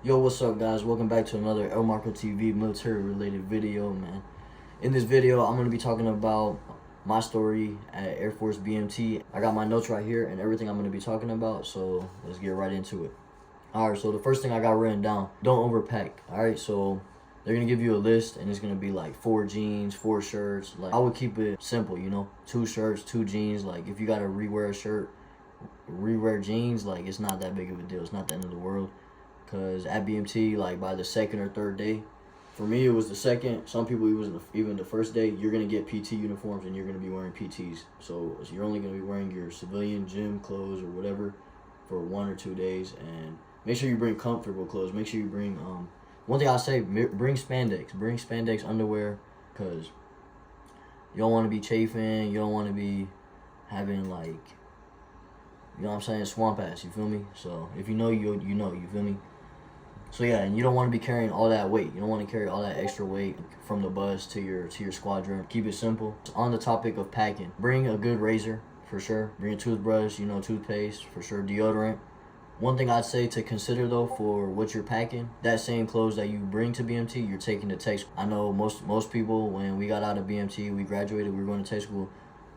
Yo, what's up, guys? Welcome back to another El Marco TV military related video, man. In this video, I'm going to be talking about my story at Airforce BMT. I got my notes right here and everything I'm going to be talking about, so let's get right into it. Alright, so the first thing I got written down, don't overpack. Alright, so they're going to give you a list and it's going to be like 4 jeans, 4 shirts. Like, I would keep it simple, 2 shirts, 2 jeans. Like, if you got to rewear a shirt, rewear jeans, like, it's not that big of a deal. It's not the end of the world. Because at BMT, like, by the second or third day, for me it was the second, some people it was even the first day, you're going to get PT uniforms and you're going to be wearing PTs. So you're only going to be wearing your civilian gym clothes or whatever for 1 or 2 days. And make sure you bring comfortable clothes. Make sure you bring, one thing I say, bring spandex. Bring spandex underwear, because you don't want to be chafing. You don't want to be having, like, you know what I'm saying, swamp ass, you feel me? So if you know, you know, you feel me? So yeah, and you don't want to be carrying all that weight. You don't want to carry all that extra weight from the bus to your squadron. Keep it simple. On the topic of packing, bring a good razor for sure. Bring a toothbrush, toothpaste for sure, deodorant. One thing I'd say to consider though for what you're packing, that same clothes that you bring to BMT, you're taking to tech school. I know most people, when we got out of BMT, we graduated, we were going to tech school.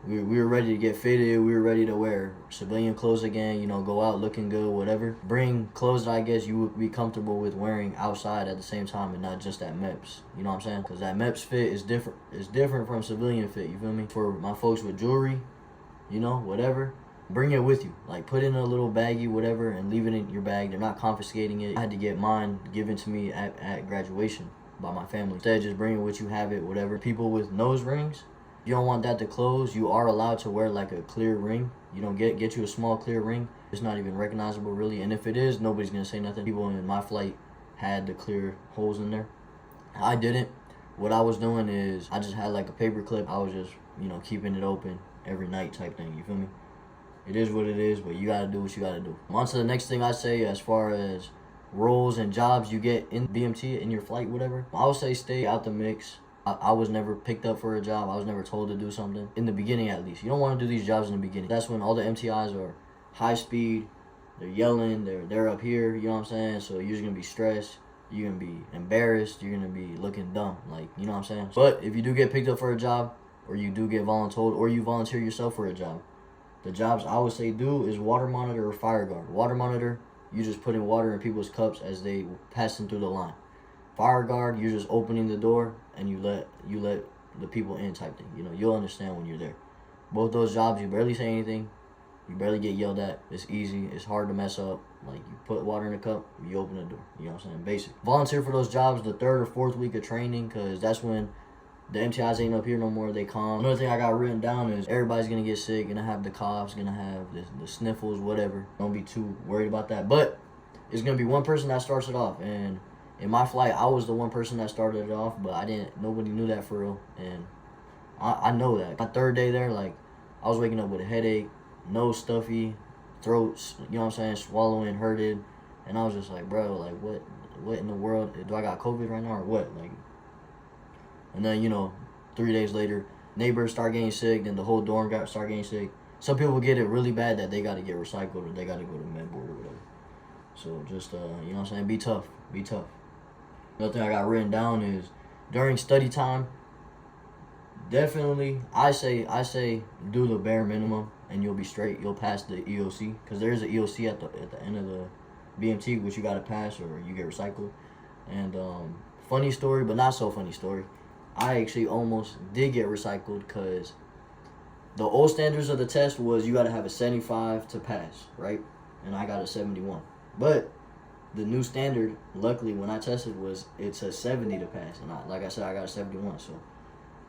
We were ready to get fitted. We were ready to wear civilian clothes again, go out looking good, whatever. Bring clothes that I guess you would be comfortable with wearing outside at the same time and not just at MEPS. You know what I'm saying? Because that MEPS fit is different. It's different from civilian fit, you feel me? For my folks with jewelry, whatever, bring it with you. Like, put it in a little baggie, whatever, and leave it in your bag. They're not confiscating it. I had to get mine given to me at graduation by my family. Instead, just bring it with you, have it, whatever. People with nose rings, you don't want that to close. You are allowed to wear like a clear ring. Get you a small clear ring. It's not even recognizable really. And if it is, nobody's gonna say nothing. People in my flight had the clear holes in there. I didn't. What I was doing is I just had like a paper clip. I was just, keeping it open every night type thing. You feel me? It is what it is, but you gotta do what you gotta do. On to the next thing I say as far as roles and jobs you get in BMT, in your flight, whatever. I would say stay out the mix. I was never picked up for a job. I was never told to do something. In the beginning, at least. You don't want to do these jobs in the beginning. That's when all the MTIs are high speed. They're yelling. They're up here. You know what I'm saying? So you're just going to be stressed. You're going to be embarrassed. You're going to be looking dumb. Like, you know what I'm saying? But if you do get picked up for a job, or you do get voluntold, or you volunteer yourself for a job, the jobs I would say do is water monitor or fire guard. Water monitor, you just putting water in people's cups as they passing through the line. Fire guard, you're just opening the door and you let the people in type thing. You'll understand when you're there. Both those jobs, you barely say anything. You barely get yelled at. It's easy. It's hard to mess up. Like, you put water in a cup, you open the door. You know what I'm saying? Basic. Volunteer for those jobs the 3rd or 4th week of training, because that's when the MTIs ain't up here no more. They calm. Another thing I got written down is everybody's going to get sick, going to have the coughs, going to have the sniffles, whatever. Don't be too worried about that. But it's going to be one person that starts it off. And in my flight, I was the one person that started it off, but nobody knew that for real, and I know that. My 3rd day there, like, I was waking up with a headache, nose stuffy, throat, you know what I'm saying, swallowing, hurted, and I was just like, bro, like, what in the world, do I got COVID right now or what, like, and then, 3 days later, neighbors start getting sick, then the whole dorm start getting sick. Some people get it really bad that they got to get recycled or they got to go to med board or whatever. So just, you know what I'm saying, be tough. Another thing I got written down is during study time, definitely I say do the bare minimum and you'll be straight. You'll pass the EOC, because there is an EOC at the end of the BMT, which you got to pass or you get recycled. And funny story, but not so funny story, I actually almost did get recycled, because the old standards of the test was you got to have a 75 to pass, right? And I got a 71. But the new standard, luckily, when I tested, it's a 70 to pass. And like I said, I got a 71. So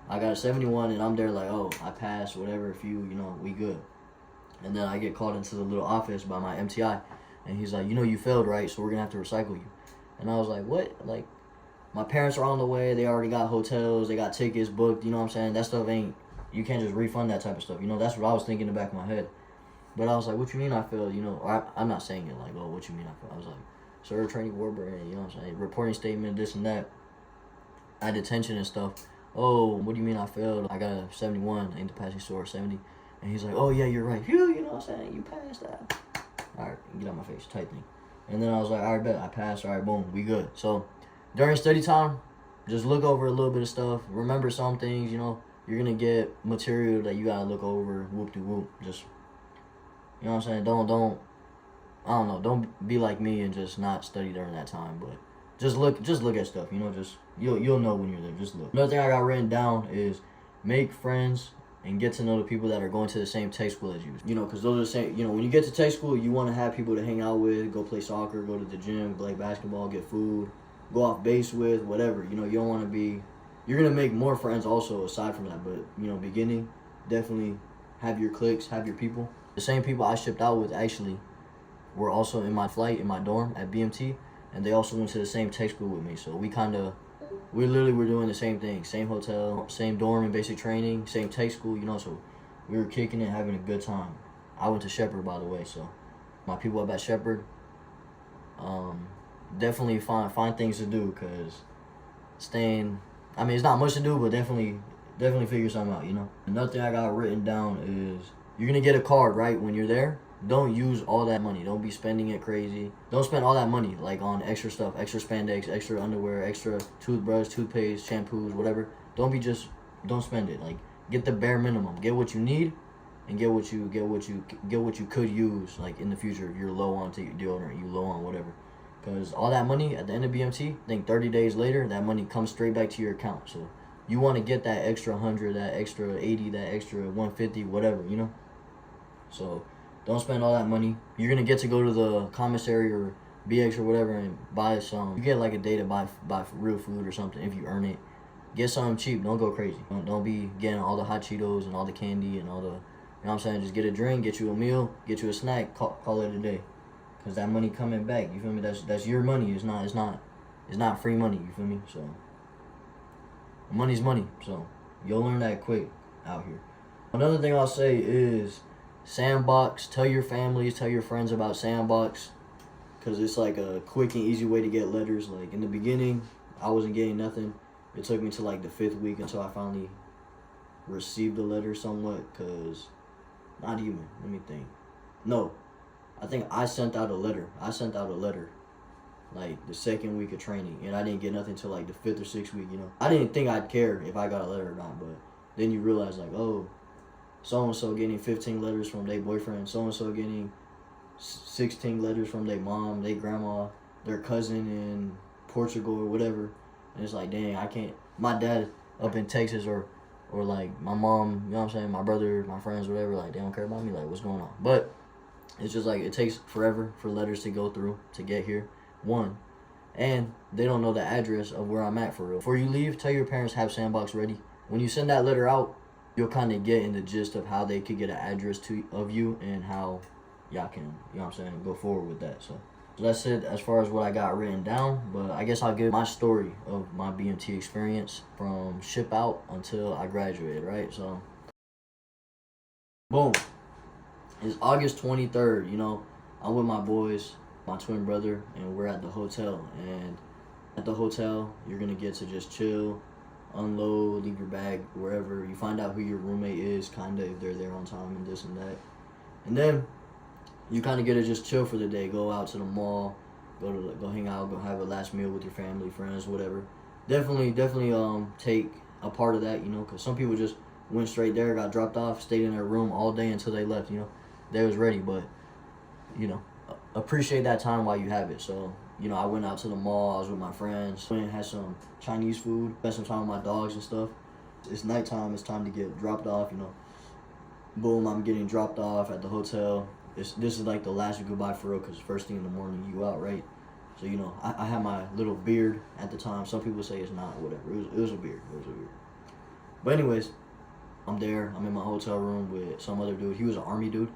I got a 71, and I'm there like, oh, I passed, whatever. If we good. And then I get called into the little office by my MTI. And he's like, you failed, right? So we're going to have to recycle you. And I was like, what? Like, my parents are on the way. They already got hotels. They got tickets booked. You know what I'm saying? That stuff you can't just refund that type of stuff. That's what I was thinking in the back of my head. But I was like, what you mean I failed? I'm not saying it like, oh, what you mean I failed? I was like, sir, training Warburton, you know what I'm saying? Reporting statement, this and that. At detention and stuff. Oh, what do you mean I failed? I got a 71, ain't the passing score 70. And he's like, oh yeah, you're right. Phew, you know what I'm saying? You passed that. Alright, get out my face, tight thing. And then I was like, all right, bet, I passed. All right, boom, we good. So during study time, just look over a little bit of stuff. Remember some things, you know. You're going to get material that you got to look over, whoop-de-whoop. Just, you know what I'm saying? I don't know, don't be like me and just not study during that time. But just look at stuff, you know. Just, you'll know when you're there. Just look. Another thing I got written down is make friends and get to know the people that are going to the same tech school as you. You know, because those are the same, you know, when you get to tech school, you want to have people to hang out with, go play soccer, go to the gym, play basketball, get food, go off base with, whatever. You know, you don't want to be, you're going to make more friends also aside from that. But, you know, beginning, definitely have your cliques, have your people. The same people I shipped out with actually were also in my flight, in my dorm at BMT, and they also went to the same tech school with me. So we literally were doing the same thing, same hotel, same dorm and basic training, same tech school, you know, so we were kicking it, having a good time. I went to Shepherd, by the way, so my people up at Shepherd, definitely find things to do, because it's not much to do, but definitely figure something out, you know. Another thing I got written down is you're going to get a card, right, when you're there. Don't use all that money. Don't be spending it crazy. Don't spend all that money like on extra stuff, extra spandex, extra underwear, extra toothbrush, toothpaste, shampoos, whatever. Don't spend it. Like, get the bare minimum. Get what you need, and get what you could use like in the future if you're low on deodorant, you low on whatever. Because all that money at the end of BMT, I think 30 days later, that money comes straight back to your account. So you want to get that extra 100, that extra 80, that extra 150, whatever, you know. So don't spend all that money. You're going to get to go to the commissary or BX or whatever and buy some. You get like a day to buy real food or something if you earn it. Get something cheap. Don't go crazy. Don't be getting all the hot Cheetos and all the candy and all the, you know what I'm saying? Just get a drink, get you a meal, get you a snack, call it a day. Because that money coming back, you feel me? That's your money. It's not free money, you feel me? So money's money. So you'll learn that quick out here. Another thing I'll say is SandBox. Tell your families, tell your friends about SandBox, because it's like a quick and easy way to get letters. Like in the beginning, I wasn't getting nothing. It took me to like the 5th week until I finally received a letter somewhat, because not even, let me think. No, I think I sent out a letter. Like the 2nd week of training, and I didn't get nothing till like the 5th or 6th week, you know. I didn't think I'd care if I got a letter or not, but then you realize like, oh, so-and-so getting 15 letters from their boyfriend, so-and-so getting 16 letters from their mom, their grandma, their cousin in Portugal or whatever. And it's like, dang, I can't, my dad up in Texas or like my mom, you know what I'm saying, my brother, my friends, whatever, like they don't care about me, like what's going on? But it's just like, it takes forever for letters to go through to get here, one. And they don't know the address of where I'm at for real. Before you leave, tell your parents have SandBox ready. When you send that letter out, you'll kind of get in the gist of how they could get an address of you and how y'all can, you know what I'm saying, go forward with that. So that's it as far as what I got written down. But I guess I'll give my story of my BMT experience from ship out until I graduated, right? So, boom. It's August 23rd, you know. I'm with my boys, my twin brother, and we're at the hotel. And at the hotel, you're going to get to just chill, unload, leave your bag wherever. You find out who your roommate is, kind of, if they're there on time and this and that. And then you kind of get to just chill for the day. Go out to the mall, go hang out, go have a last meal with your family, friends, whatever. Definitely take a part of that, you know, because some people just went straight there, got dropped off, stayed in their room all day until they left, you know. They was ready, but, you know, appreciate that time while you have it. So, you know, I went out to the mall, I was with my friends, went and had some Chinese food, spent some time with my dogs and stuff. It's nighttime, it's time to get dropped off, you know. Boom, I'm getting dropped off at the hotel. This is like the last goodbye for real, because first thing in the morning you out, right? So, you know, I had my little beard at the time. Some people say it's not, whatever. It was a beard. But anyways, I'm there. I'm in my hotel room with some other dude. He was an army dude,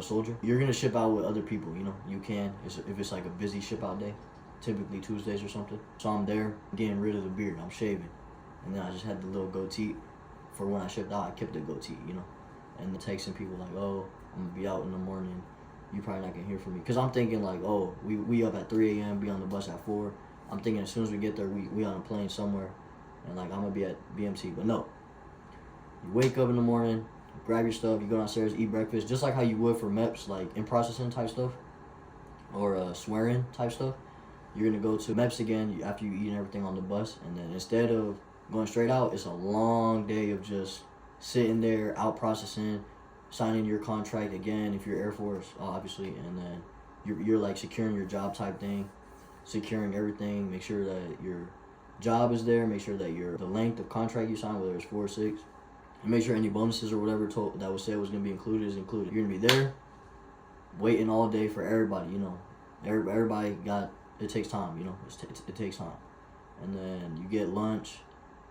soldier. You're going to ship out with other people, you know. You can, if it's like a busy ship out day, typically Tuesdays or something. So I'm there getting rid of the beard. I'm shaving. And then I just had the little goatee. For when I shipped out, I kept the goatee, you know. And the texting people like, oh, I'm gonna be out in the morning. You probably not gonna hear from me. Cause I'm thinking like, oh, we up at 3 a.m., be on the bus at 4. I'm thinking as soon as we get there, we on a plane somewhere. And like, I'm gonna be at BMT. But no. You wake up in the morning, grab your stuff, you go downstairs, eat breakfast. Just like how you would for MEPS, like in processing type stuff. or swearing type stuff. You're gonna go to MEPS again after you eat and everything on the bus, and then instead of going straight out, it's a long day of just sitting there, out processing, signing your contract again if you're Air Force, obviously, and then you're like securing your job type thing, securing everything, make sure that your job is there, make sure that the length of contract you sign, whether it's 4 or 6, and make sure any bonuses or whatever that was said was gonna be included is included. You're gonna be there, waiting all day for everybody. Everybody it takes time. It takes time, and then you get lunch,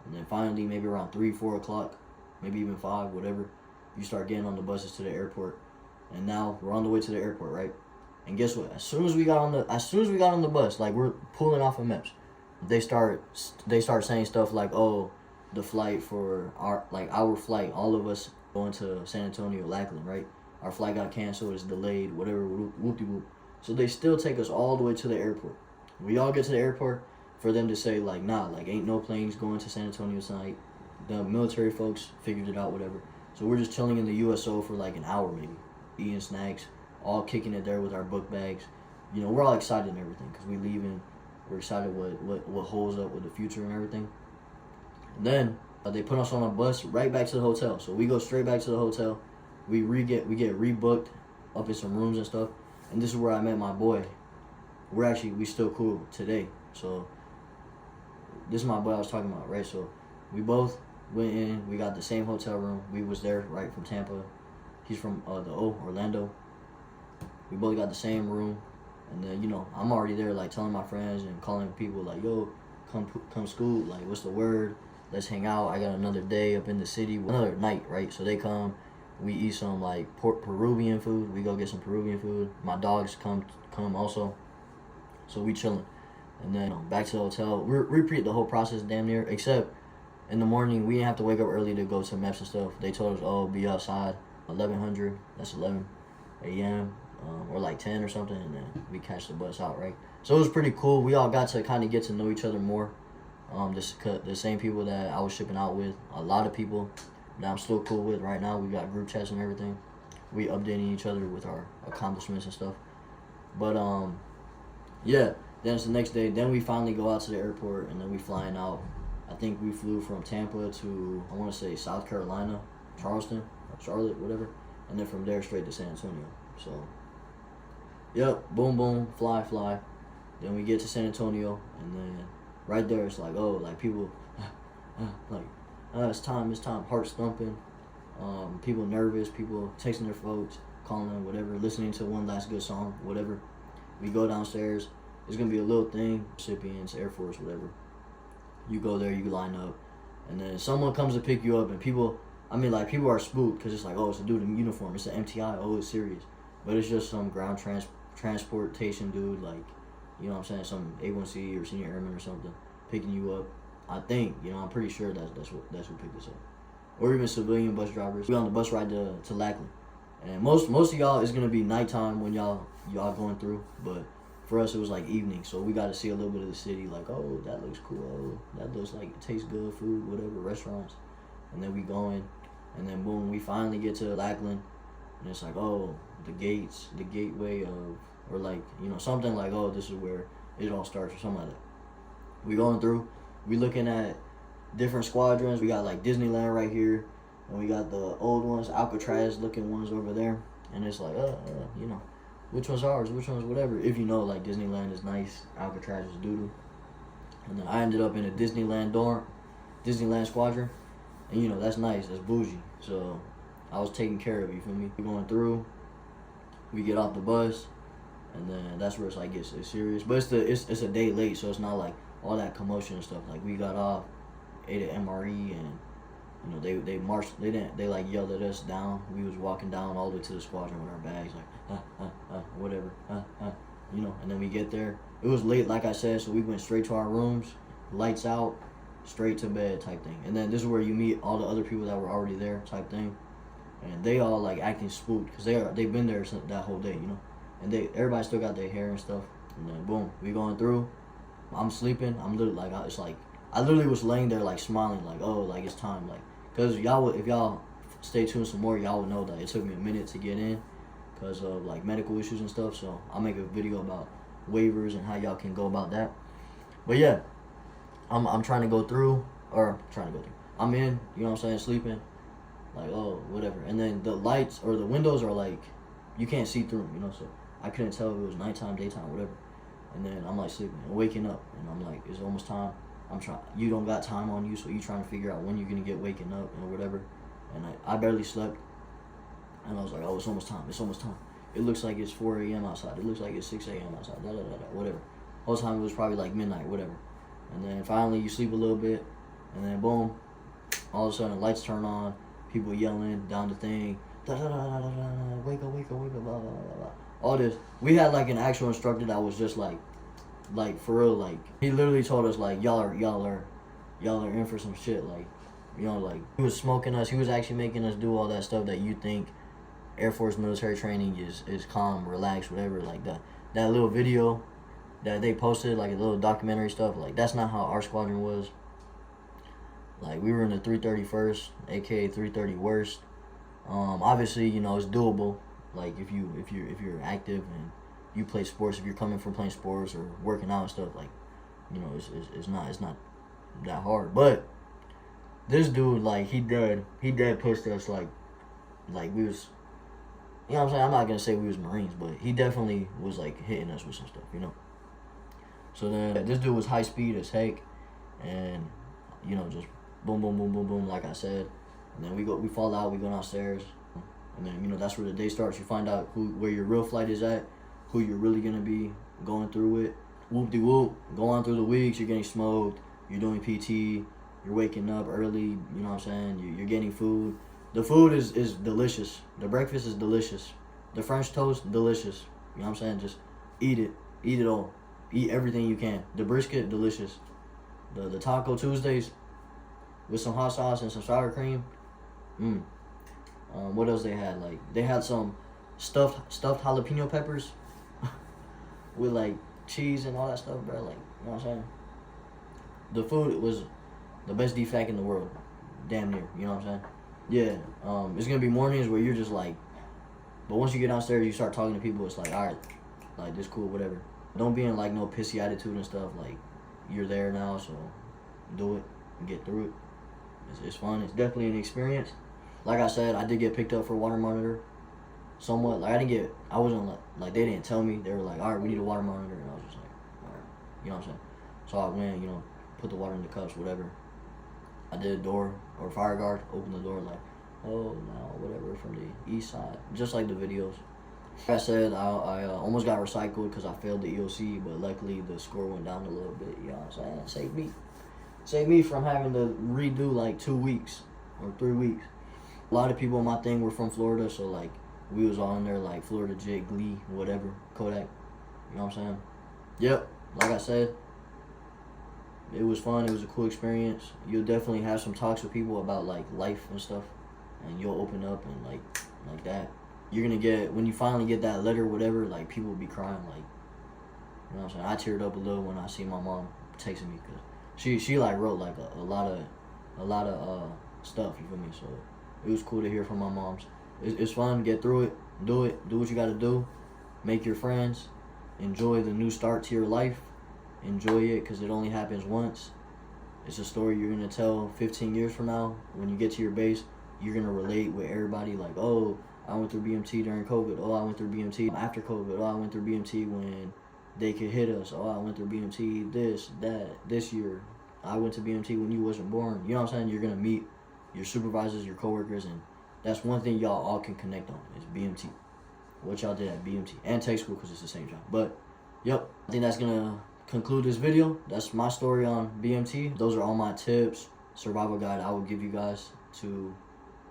and then finally maybe around 3, 4 o'clock, maybe even 5, whatever, you start getting on the buses to the airport, and now we're on the way to the airport, right? And guess what? As soon as we got on the bus, like we're pulling off of MEPS, they start saying stuff like, oh, the flight for our flight, all of us going to San Antonio, Lackland, right? Our flight got canceled, it's delayed, whatever, whoop-de-whoop. So they still take us all the way to the airport. We all get to the airport for them to say, like, nah, like, ain't no planes going to San Antonio tonight. The military folks figured it out, whatever. So we're just chilling in the USO for like an hour maybe, eating snacks, all kicking it there with our book bags. We're all excited and everything because we leaving. We're excited what holds up with the future and everything. And then they put us on a bus right back to the hotel. So we go straight back to the hotel. We get rebooked up in some rooms and stuff. And this is where I met my boy. We still cool today. So this is my boy I was talking about, right? So we both went in. We got the same hotel room. We was there right from Tampa. He's from Orlando. We both got the same room. And then, I'm already there, like, telling my friends and calling people, like, yo, come school. Like, what's the word? Let's hang out. I got another day up in the city. Another night, right? So they come. We eat some, like, Peruvian food. We go get some Peruvian food. My dogs come also. So we chilling. And then back to the hotel. We repeat the whole process damn near, except in the morning, we didn't have to wake up early to go to MEPS and stuff. They told us, oh, be outside 1100. That's 11 a.m. Or like 10 or something, and then we catch the bus out, right? So it was pretty cool. We all got to kind of get to know each other more. The same people that I was shipping out with, a lot of people that I'm still cool with right now. We got group chats and everything. We updating each other with our accomplishments and stuff. But yeah, then it's the next day. Then we finally go out to the airport, and then we flying out. I think we flew from Tampa to, I want to say, South Carolina, Charleston, Charlotte, whatever, and then from there straight to San Antonio. So yep, boom, boom, fly. Then we get to San Antonio, and then right there, it's like, oh, like people, it's time, hearts thumping, people nervous, people texting their folks, calling them, whatever, listening to one last good song, whatever. We go downstairs. It's gonna be a little thing, recipients, Air Force, whatever. You go there, you line up, and then someone comes to pick you up, and people are spooked because it's like, oh, it's a dude in uniform, it's an MTI, oh, it's serious. But it's just some ground transportation dude, like, you know what I'm saying, some A1C or senior airman or something, picking you up. I think, I'm pretty sure that's who picked us up. Or even civilian bus drivers. We on the bus ride to Lackland. And most of y'all, it's gonna be nighttime when y'all going through, but for us it was like evening, so we got to see a little bit of the city, like, oh, that looks cool, oh, that looks like it tastes good, food, whatever, restaurants. And then we going, and then boom, we finally get to Lackland, and it's like, oh, the gateway of, or like, something like, oh, this is where it all starts or something like that. We going through, we looking at different squadrons. We got like Disneyland right here, and we got the old ones, Alcatraz looking ones over there, and it's like, which one's ours, which one's whatever. If like Disneyland is nice, Alcatraz is doodle. And then I ended up in a Disneyland squadron, and that's nice, that's bougie. So I was taken care of, you feel me? We're going through, we get off the bus, and then that's where it's like it's serious. But it's a day late, so it's not like all that commotion and stuff. Like, we got off, ate at MRE, and they marched. They like yelled at us down. We was walking down all the way to the squadron with our bags, like whatever, And then we get there. It was late, like I said, so we went straight to our rooms, lights out, straight to bed type thing. And then this is where you meet all the other people that were already there type thing. And they all like acting spooked because they've been there since that whole day, And everybody still got their hair and stuff. And then boom, we going through. I'm sleeping. I'm literally like, I literally was laying there like smiling, like, oh, like it's time, like, cause if y'all stay tuned some more, y'all would know that it took me a minute to get in, because of like medical issues and stuff. So I'll make a video about waivers and how y'all can go about that. But yeah, I'm trying to go through, I'm in, you know what I'm saying, sleeping, like, oh, whatever. And then the lights or the windows are like, you can't see through them, you know, so I couldn't tell if it was nighttime, daytime, whatever. And then I'm like sleeping and waking up, and I'm like, it's almost time. You don't got time on you, so you trying to figure out when you're gonna get waking up and whatever. And I barely slept, and I was like, oh, it's almost time. It looks like it's 4 a.m. outside. It looks like it's 6 a.m. outside. Whatever. Whole time it was probably like midnight, whatever. And then finally you sleep a little bit, and then boom, all of a sudden lights turn on, people yelling down the thing, wake up, blah, blah, blah, blah. All this. We had like an actual instructor that was just like for real, like he literally told us like y'all are in for some shit, like, you know, like he was smoking us. He was actually making us do all that stuff that you think Air Force military training is calm, relaxed, whatever. Like that little video that they posted, like a little documentary stuff, like that's not how our squadron was. Like we were in the 331st, aka 330 worst. Obviously, you know, it's doable. Like if you're active and you play sports, if you're coming from playing sports or working out and stuff, like, you know, it's not that hard. But this dude, like, he dead pushed us like we was, you know what I'm saying? I'm not gonna say we was Marines, but he definitely was like hitting us with some stuff, you know. So then this dude was high speed as heck, and, you know, just boom, boom, boom, boom, boom, like I said. And then we fall out, we go downstairs, and then, you know, that's where the day starts. You find out where your real flight is at, who you're really gonna be going through with. Whoop-de-whoop, go on through the weeks, you're getting smoked, you're doing PT, you're waking up early, you know what I'm saying, you're getting food. The food is delicious. The breakfast is delicious. The French toast, delicious. You know what I'm saying? Just eat it all. Eat everything you can. The brisket, delicious. The Taco Tuesdays with some hot sauce and some sour cream. What else they had? Like, they had some stuffed jalapeno peppers with like cheese and all that stuff, bro. Like, you know what I'm saying? The food was the best DFAC in the world, damn near. You know what I'm saying? Yeah. It's gonna be mornings where you're just like, but once you get downstairs, you start talking to people. It's like, all right, like, this cool, whatever. Don't be in like no pissy attitude and stuff. Like, you're there now, so do it and get through it. It's fun. It's definitely an experience. Like I said, I did get picked up for water monitor. Somewhat. Like, I wasn't like they didn't tell me. They were like, all right, we need a water monitor, and I was just like, all right, you know what I'm saying? So I went, you know, put the water in the cups, whatever. I did a door or fire guard, opened the door, like, oh, no, whatever, from the east side, just like the videos. Like I said, I almost got recycled because I failed the EOC, but luckily the score went down a little bit. You know what I'm saying? Saved me from having to redo like 2 weeks or 3 weeks. A lot of people in my thing were from Florida, so like we was all in there like Florida Jig, Glee, whatever, Kodak. You know what I'm saying? Yep. Like I said, it was fun. It was a cool experience. You'll definitely have some talks with people about like life and stuff, and you'll open up and like that. You're gonna get, when you finally get that letter, whatever, like people will be crying, like, you know what I'm saying? I teared up a little when I see my mom texting me, because she like wrote like a lot of stuff, you feel me? So it was cool to hear from my moms. It's fun. Get through it. Do what you gotta do. Make your friends. Enjoy the new start to your life. Enjoy it, because it only happens once. It's a story you're gonna tell 15 years from now. When you get to your base, you're gonna relate with everybody, like, oh, I went through BMT during COVID. Oh, I went through BMT after COVID. Oh, I went through BMT when they could hit us. Oh, I went through BMT this year. I went to BMT when you wasn't born. You know what I'm saying? You're gonna meet your supervisors, your coworkers, and that's one thing y'all all can connect on, is BMT. What y'all did at BMT and tech school, because it's the same job. But yep, I think that's gonna conclude this video. That's my story on BMT. Those are all my tips, survival guide I will give you guys to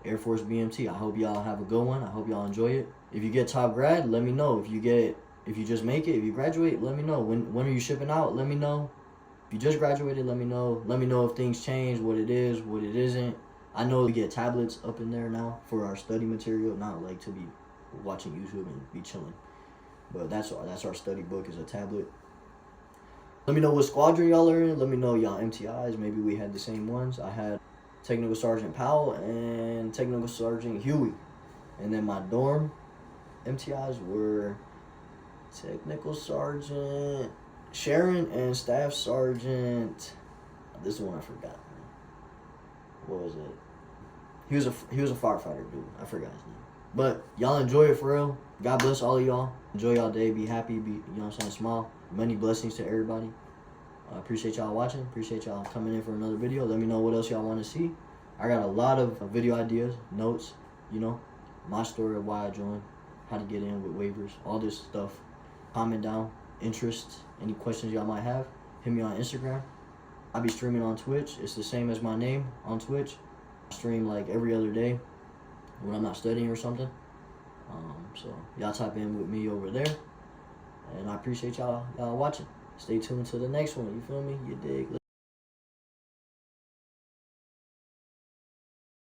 Air Force BMT. I hope y'all have a good one. I hope y'all enjoy it. If you get top grad, let me know. If you just make it, if you graduate, let me know. When are you shipping out? Let me know. If you just graduated, let me know. Let me know if things change, what it is, what it isn't. I know we get tablets up in there now for our study material, not like to be watching YouTube and be chilling. But that's our study book, is a tablet. Let me know what squadron y'all are in. Let me know y'all MTIs. Maybe we had the same ones. I had Technical Sergeant Powell and Technical Sergeant Huey. And then my dorm, MTIs were Technical Sergeant Sharon and Staff Sergeant. This is the one I forgot. What was it? He was a firefighter dude. I forgot his name. But y'all enjoy it for real. God bless all of y'all. Enjoy y'all day. Be happy. Be, you know what I'm saying, smile. Many blessings to everybody. I appreciate y'all watching. Appreciate y'all coming in for another video. Let me know what else y'all want to see. I got a lot of video ideas, notes, you know, my story of why I joined, how to get in with waivers, all this stuff. Comment down, interests, any questions y'all might have. Hit me on Instagram. I'll be streaming on Twitch. It's the same as my name on Twitch. I stream like every other day when I'm not studying or something. So y'all type in with me over there. And I appreciate y'all watching. Stay tuned to the next one. You feel me? You dig?